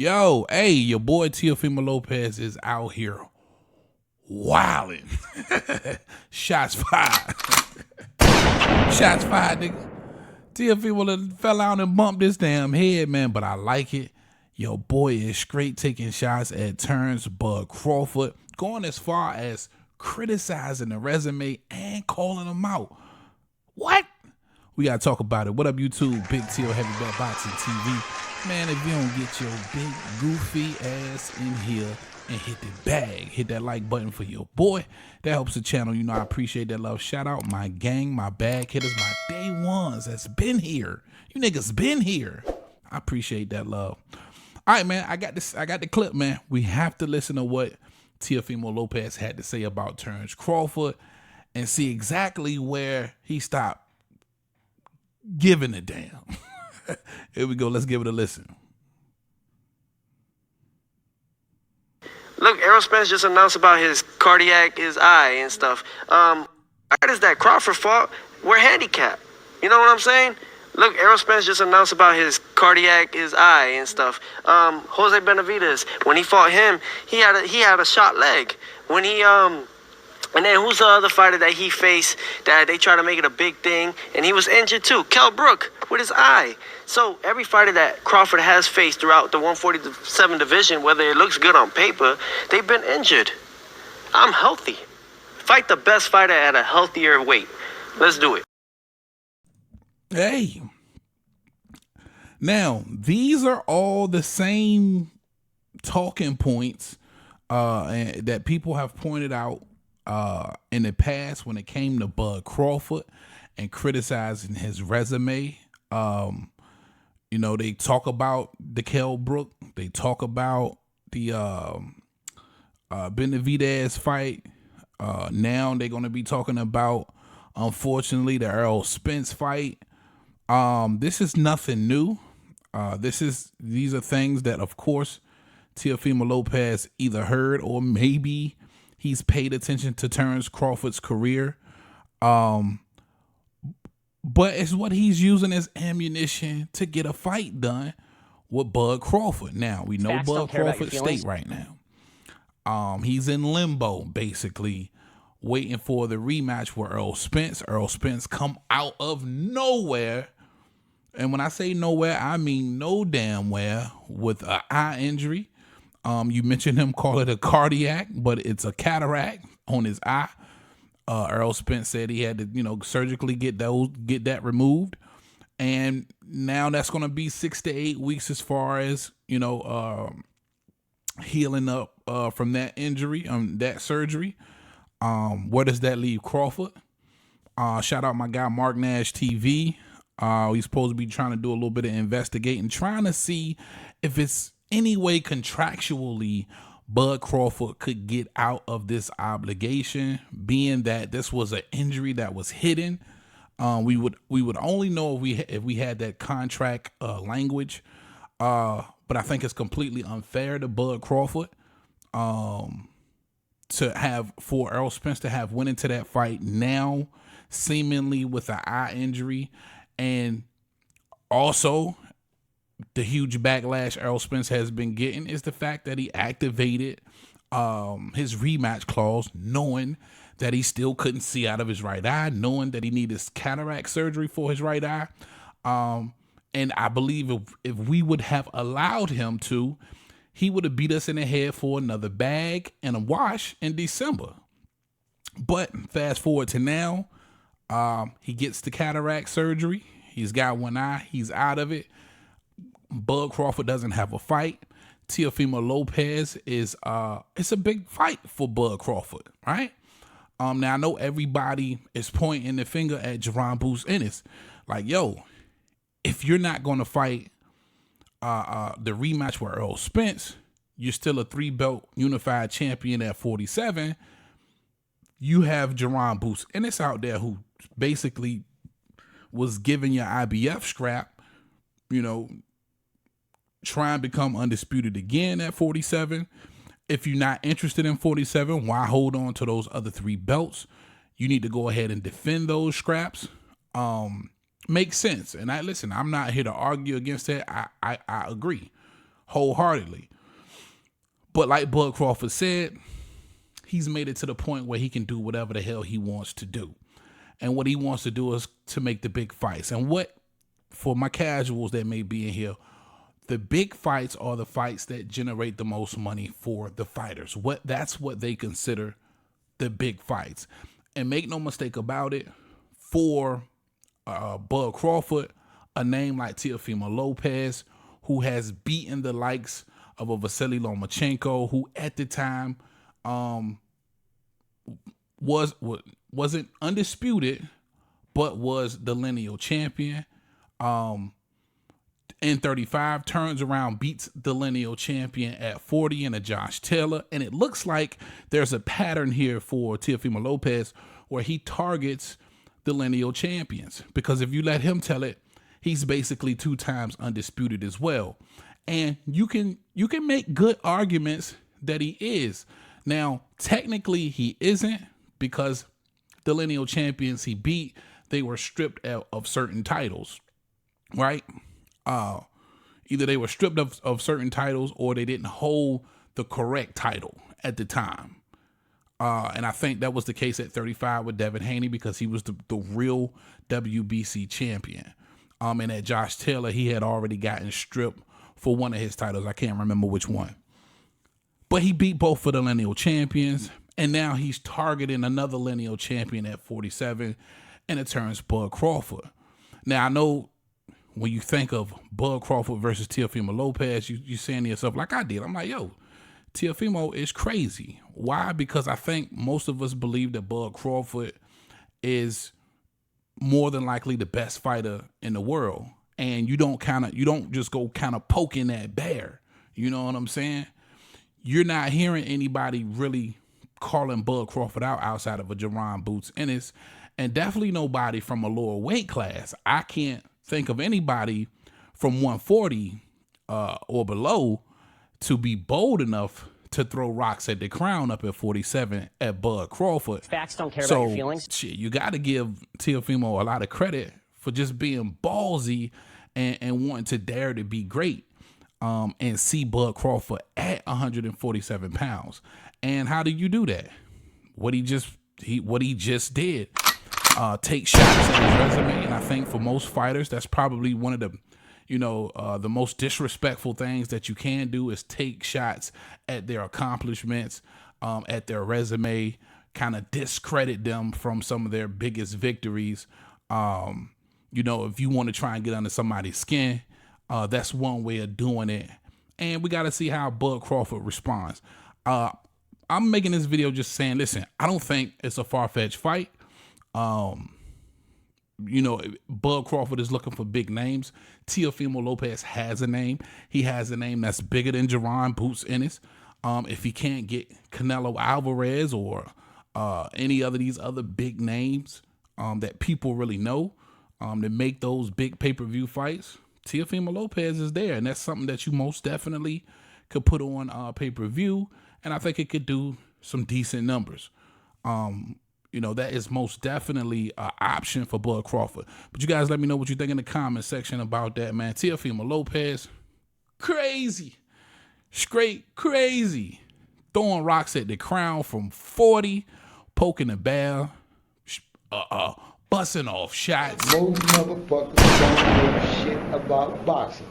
Yo, hey, your boy Teofimo Lopez is out here wilding. Shots fired. Shots fired, nigga. Teofimo done fell out and bumped this damn head, man, but I like it. Your boy is straight taking shots at turns, but Crawford going as far as criticizing the resume and calling him out. What? We gotta talk about it. What up, YouTube? Big Teo Heavy Belt Boxing TV. Man, if you don't get your big goofy ass in here and hit the bag, hit that like button for your boy, that helps the channel. You know I appreciate that love. Shout out my gang, my bag hitters, my day ones that's been here. You niggas been here. I appreciate that love. All right, man, I got the clip, man. We have to listen to what Teofimo Lopez had to say about Terrence Crawford and see exactly where he stopped giving a damn. Here we go. Let's give it a listen. Look, Errol Spence just announced about his cardiac, his eye and stuff. Why is that Crawford fault? We're handicapped. You know what I'm saying? Look, Errol Spence just announced about his cardiac, his eye and stuff. Jose Benavidez, when he fought him, he had a shot leg. When he and then who's the other fighter that he faced that they try to make it a big thing and he was injured too? Kell Brook with his eye. So every fighter that Crawford has faced throughout the 147 division, whether it looks good on paper, they've been injured. I'm healthy. Fight the best fighter at a healthier weight. Let's do it. Hey. Now, these are all the same talking points that people have pointed out in the past when it came to Bud Crawford and criticizing his resume. You know, they talk about the Kell Brook. They talk about the Benavidez fight. Now they're going to be talking about, unfortunately, the Errol Spence fight. This is nothing new. These are things that, of course, Teofimo Lopez either heard or maybe he's paid attention to Terrence Crawford's career. But it's what he's using as ammunition to get a fight done with Bud Crawford. Now, we know Bud Crawford's state right now. He's in limbo, basically, waiting for the rematch with Errol Spence. Errol Spence come out of nowhere. And when I say nowhere, I mean no damn where, with an eye injury. You mentioned him call it a cardiac, but it's a cataract on his eye. Errol Spence said he had to, surgically get that removed. And now that's going to be 6 to 8 weeks as far as, healing up from that injury, that surgery. Where does that leave Crawford? Shout out my guy, Mark Nash TV. He's supposed to be trying to do a little bit of investigating, trying to see if it's any way contractually Bud Crawford could get out of this obligation, being that this was an injury that was hidden. We would only know if we had that contract language. But I think it's completely unfair to Bud Crawford for Errol Spence to have went into that fight now, seemingly with an eye injury, and also the huge backlash Errol Spence has been getting is the fact that he activated his rematch clause, knowing that he still couldn't see out of his right eye, knowing that he needed cataract surgery for his right eye. And I believe if we would have allowed him to, he would have beat us in the head for another bag and a wash in December. But fast forward to now, he gets the cataract surgery. He's got one eye. He's out of it. Bud Crawford doesn't have a fight. Teofimo Lopez is it's a big fight for Bud Crawford, right? Now I know everybody is pointing the finger at Jerron Bruce Ennis, like, yo, if you're not going to fight the rematch with Errol Spence, you're still a 3-belt unified champion at 47. You have Jerron Bruce Ennis out there who basically was giving your IBF scrap, try and become undisputed again at 47. If you're not interested in 47, why hold on to those other 3 belts? You need to go ahead and defend those scraps. Makes sense. And I'm not here to argue against that. I agree. wholeheartedly. But like Bud Crawford said, he's made it to the point where he can do whatever the hell he wants to do. And what he wants to do is to make the big fights. And what, for my casuals that may be in here, the big fights are the fights that generate the most money for the fighters. That's what they consider the big fights. And make no mistake about it, for Bud Crawford, a name like Teofimo Lopez, who has beaten the likes of a Vasily Lomachenko, who at the time wasn't undisputed, but was the lineal champion. In 35, turns around, beats the lineal champion at 40 in a Josh Taylor. And it looks like there's a pattern here for Teofimo Lopez where he targets the lineal champions. Because if you let him tell it, he's basically 2 times undisputed as well. And you can make good arguments that he is. Now, technically, he isn't, because the lineal champions he beat, they were stripped of certain titles, right? Either they were stripped of certain titles or they didn't hold the correct title at the time. And I think that was the case at 35 with Devin Haney, because he was the real WBC champion. And at Josh Taylor, he had already gotten stripped for one of his titles. I can't remember which one. But he beat both of the lineal champions. And now he's targeting another lineal champion at 47. And it turns Bud Crawford. Now, I know when you think of Bud Crawford versus Teofimo Lopez, you're saying to yourself, like I did, I'm like, yo, Teofimo is crazy. Why? Because I think most of us believe that Bud Crawford is more than likely the best fighter in the world. And you don't just go kind of poking that bear. You know what I'm saying? You're not hearing anybody really calling Bud Crawford out outside of a Jerron Boots Ennis, and definitely nobody from a lower weight class. I can't think of anybody from 140 or below to be bold enough to throw rocks at the crown up at 47 at Bud Crawford. Facts don't care about your feelings. Shit, you got to give Teofimo a lot of credit for just being ballsy and wanting to dare to be great, and see Bud Crawford at 147 pounds. And how do you do that? What he just did. Take shots at his resume. And I think for most fighters, that's probably one of the most disrespectful things that you can do, is take shots at their accomplishments, at their resume, kind of discredit them from some of their biggest victories. If you want to try and get under somebody's skin, that's one way of doing it. And we got to see how Bud Crawford responds. I'm making this video just saying, listen, I don't think it's a far-fetched fight. Bud Crawford is looking for big names. Teofimo Lopez has a name. He has a name that's bigger than Jerron Boots Ennis. If he can't get Canelo Alvarez or any of these other big names that people really know to make those big pay-per-view fights, Teofimo Lopez is there. And that's something that you most definitely could put on pay-per-view. And I think it could do some decent numbers. That is most definitely an option for Bud Crawford. But you guys let me know what you think in the comment section about that, man. Teofimo Lopez, crazy. Straight crazy. Throwing rocks at the crown from 40, poking the bear, busting off shots. Most motherfuckers don't know shit about boxing.